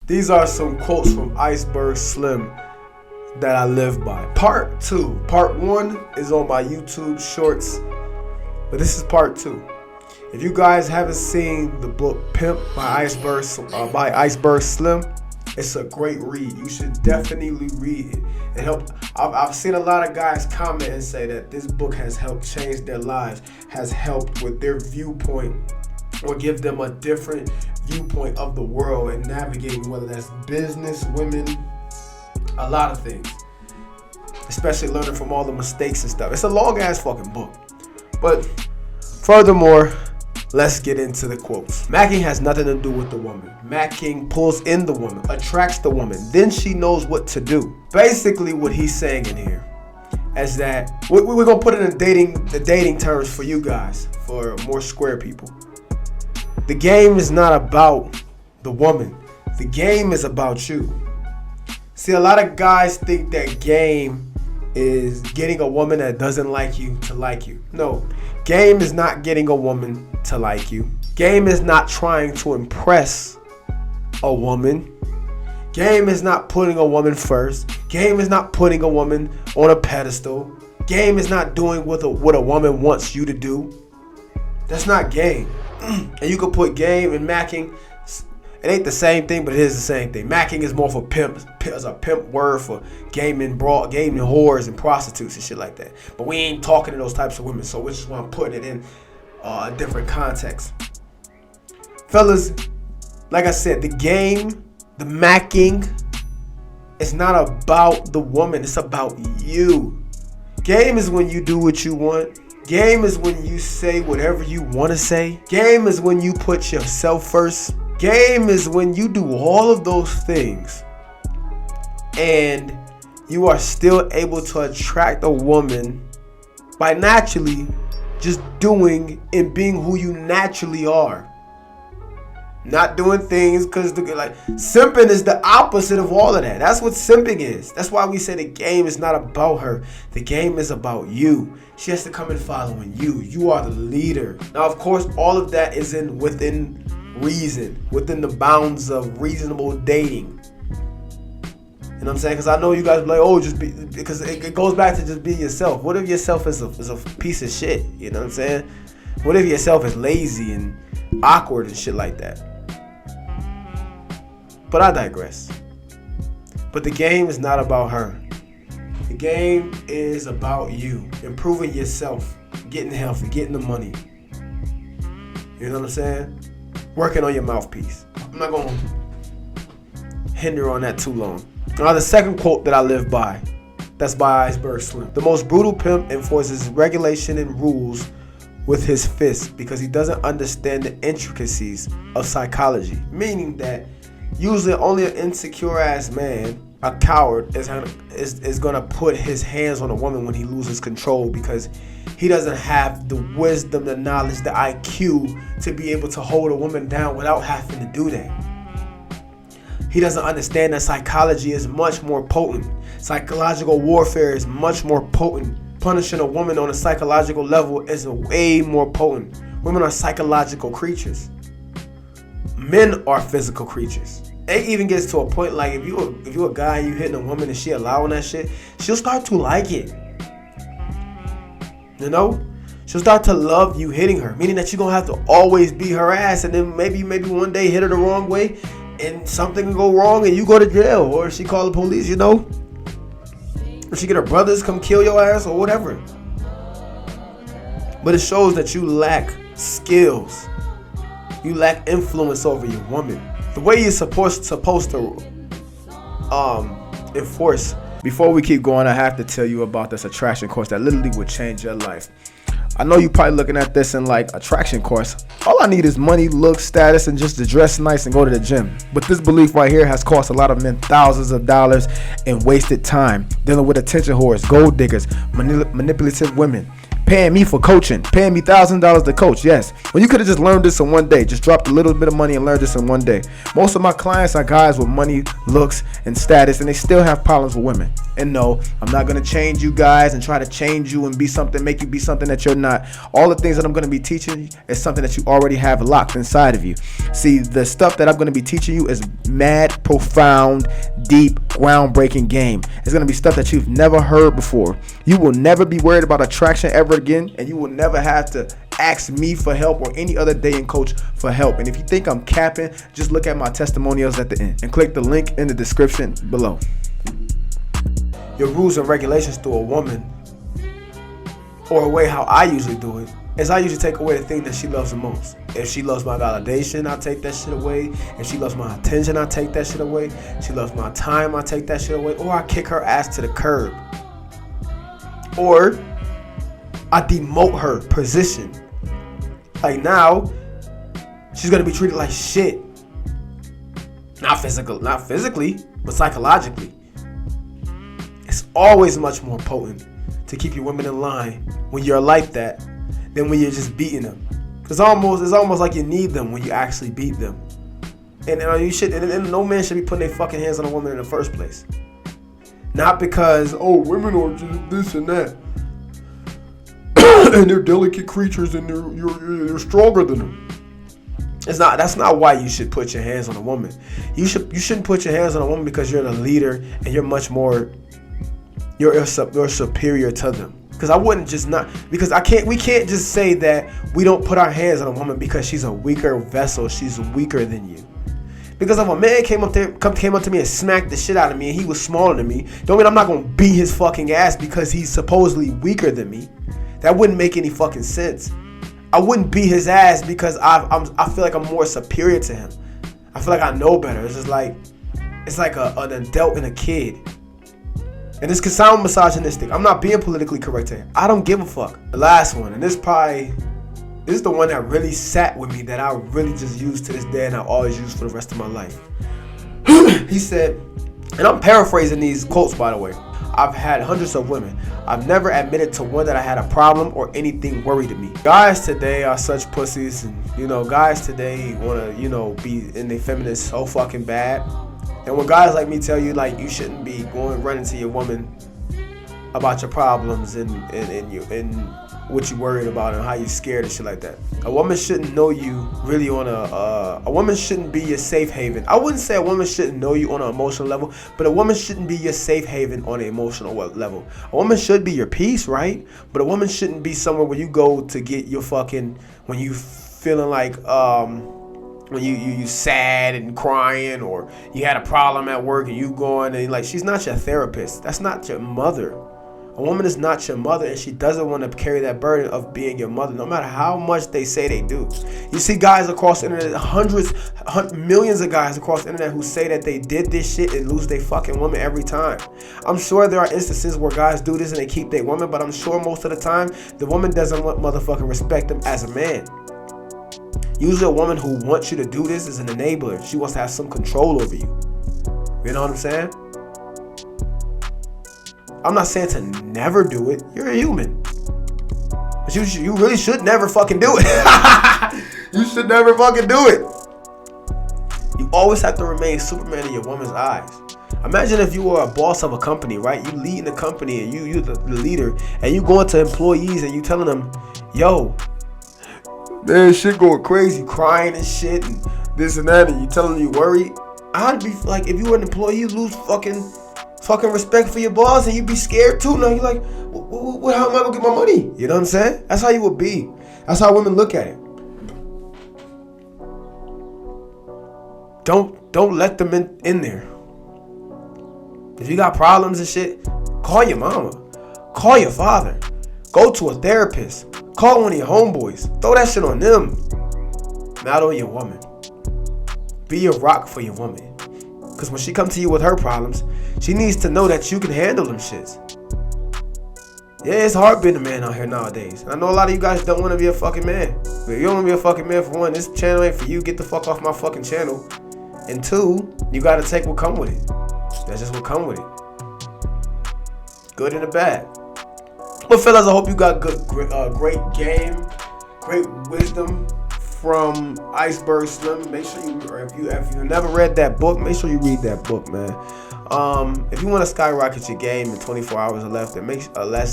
These are some quotes from Ice Berg Slim that I live by. Part 2. Part 1 is on my YouTube shorts, but this is part 2. If you guys haven't seen the book PIMP by Ice Berg Slim, it's a great read. You should definitely read it. It helped. I've seen a lot of guys comment and say that this book has helped change their lives, has helped with their viewpoint, or give them a different viewpoint of the world and navigating, whether that's business, women, a lot of things. Especially learning from all the mistakes and stuff. It's a long ass fucking book. But furthermore, let's get into the quotes. Macking has nothing to do with the woman. Macking pulls in the woman, attracts the woman, then she knows what to do. Basically what he's saying in here is that we're gonna put it in the dating terms for you guys, for more square people. The game is not about the woman. The game is about you. See, a lot of guys think that game is getting a woman that doesn't like you to like you. No, game is not getting a woman to like you. Game is not trying to impress a woman. Game is not putting a woman first. Game is not putting a woman on a pedestal. Game is not doing what a woman wants you to do. That's not game. And you can put game and macking. It ain't the same thing, but it is the same thing. Macking is more for pimp. It's a pimp word for gaming whores and prostitutes and shit like that. But we ain't talking to those types of women, so which is why I'm putting it in a different context. Fellas, like I said, the game, the macking, it's not about the woman. It's about you. Game is when you do what you want. Game is when you say whatever you want to say. Game is when you put yourself first. Game is when you do all of those things and you are still able to attract a woman by naturally just doing and being who you naturally are. Not doing things because like simping is the opposite of all of that. That's what simping is. That's why we say the game is not about her. The game is about you. She has to come and following you. You are the leader. Now, of course, all of that is within reason, within the bounds of reasonable dating. You know what I'm saying? Because I know you guys be like, oh, just be, because it goes back to just be yourself. What if yourself is a piece of shit? You know what I'm saying? What if yourself is lazy and awkward and shit like that? But I digress. But the game is not about her. The game is about you, improving yourself, getting healthy, getting the money. You know what I'm saying? Working on your mouthpiece. I'm not going to hinder on that too long. Now, the second quote that I live by, that's by Ice Berg Slim. The most brutal pimp enforces regulation and rules with his fists because he doesn't understand the intricacies of psychology. Meaning that usually only an insecure ass man, a coward, is gonna put his hands on a woman when he loses control because he doesn't have the wisdom, the knowledge, the IQ to be able to hold a woman down without having to do that. He doesn't understand that psychology is much more potent. Psychological warfare is much more potent. Punishing a woman on a psychological level is way more potent. Women are psychological creatures. Men are physical creatures. It even gets to a point like if you a guy and you hitting a woman and she allowing that shit, she'll start to like it. You know? She'll start to love you hitting her, meaning that you're gonna have to always be her ass, and then maybe one day hit her the wrong way and something can go wrong and you go to jail, or she call the police, you know? Or she get her brothers come kill your ass or whatever. But it shows that you lack skills. You lack influence over your woman. The way you're supposed to enforce. Before we keep going, I have to tell you about this attraction course that literally would change your life. I know you're probably looking at this and like, attraction course. All I need is money, looks, status, and just to dress nice and go to the gym. But this belief right here has cost a lot of men thousands of dollars and wasted time dealing with attention whores, gold diggers, manipulative women, paying me for coaching, paying me $1,000 to coach. Yes. When you could have just learned this in one day, just dropped a little bit of money and learned this in one day. Most of my clients are guys with money, looks, and status, and they still have problems with women. And no, I'm not going to change you guys and try to change you and be something, make you be something that you're not. All the things that I'm going to be teaching you is something that you already have locked inside of you. See, the stuff that I'm going to be teaching you is mad, profound, deep, groundbreaking game. It's going to be stuff that you've never heard before. You will never be worried about attraction ever again, and you will never have to ask me for help or any other dating coach for help. And if you think I'm capping, just look at my testimonials at the end and click the link in the description below. Your rules and regulations to a woman, or a way how I usually do it, is I usually take away the thing that she loves the most. If she loves my validation, I take that shit away. If she loves my attention, I take that shit away. If she loves my time, I take that shit away. Or I kick her ass to the curb. Or I demote her position. Like now, she's gonna be treated like shit. Not physically, but psychologically. It's always much more potent to keep your women in line when you're like that than when you're just beating them. Cause it's almost like you need them when you actually beat them. And no man should be putting their fucking hands on a woman in the first place. Not because, oh, women are just this and that. And they're delicate creatures and you're stronger than them. That's not why you should put your hands on a woman. You shouldn't put your hands on a woman because you're the leader and you're much more, you're superior to them. Because we can't just say that we don't put our hands on a woman because she's a weaker vessel, she's weaker than you. Because if a man came up to me and smacked the shit out of me and he was smaller than me, don't mean I'm not gonna beat his fucking ass because he's supposedly weaker than me. That wouldn't make any fucking sense. I wouldn't beat his ass because I feel like I'm more superior to him. I feel like I know better. It's just like an adult and a kid. And this could sound misogynistic. I'm not being politically correct here. I don't give a fuck. The last one, and this is the one that really sat with me, that I really just use to this day and I always use for the rest of my life. He said, and I'm paraphrasing these quotes by the way, I've had hundreds of women. I've never admitted to one that I had a problem or anything worried me. Guys today are such pussies, and guys today wanna, be in their feminist so fucking bad. And when guys like me tell you, like, you shouldn't be running to your woman about your problems and what you worried about and how you scared and shit like that. A woman shouldn't know you really on a woman shouldn't be your safe haven. I wouldn't say a woman shouldn't know you on an emotional level, but a woman shouldn't be your safe haven on an emotional level. A woman should be your peace, right? But a woman shouldn't be somewhere where you go to get your fucking, when you feeling like, when you sad and crying, or you had a problem at work and you going and like, she's not your therapist. That's not your mother. A woman is not your mother, and she doesn't want to carry that burden of being your mother, no matter how much they say they do. You see guys across the internet, millions of guys across the internet who say that they did this shit and lose their fucking woman every time. I'm sure there are instances where guys do this and they keep their woman, but I'm sure most of the time the woman doesn't want motherfucking respect them as a man. Usually a woman who wants you to do this is an enabler. She wants to have some control over you. You know what I'm saying? I'm not saying to never do it. You're a human. But you really should never fucking do it. You should never fucking do it. You always have to remain Superman in your woman's eyes. Imagine if you were a boss of a company, right? You leading the company and you're the leader, and you going to employees and you telling them, yo, man, shit going crazy, crying and shit and this and that, and you telling them you worried. I'd be like, if you were an employee, you lose fucking respect for your boss, and you'd be scared too. Now you're like, how am I gonna get my money? You know what I'm saying? That's how you would be. That's how women look at it. Don't let them in there. If you got problems and shit, call your mama, call your father, go to a therapist, call one of your homeboys, throw that shit on them, not on your woman. Be a rock for your woman, because when she comes to you with her problems, she needs to know that you can handle them shits. Yeah, it's hard being a man out here nowadays. And I know a lot of you guys don't want to be a fucking man. But if you don't want to be a fucking man, for one, this channel ain't for you. Get the fuck off my fucking channel. And two, you got to take what come with it. That's just what come with it. Good and the bad. But fellas, I hope you got great game, great wisdom from Ice Berg Slim. Make sure if you never read that book, make sure you read that book, man. If you want to skyrocket your game in 24 hours or less,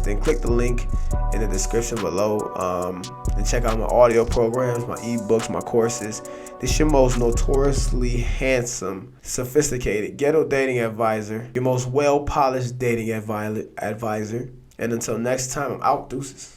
then click the link in the description below, and check out my audio programs, my ebooks, my courses. This your most notoriously handsome, sophisticated ghetto dating advisor, your most well-polished dating advisor. And until next time, I'm out, deuces.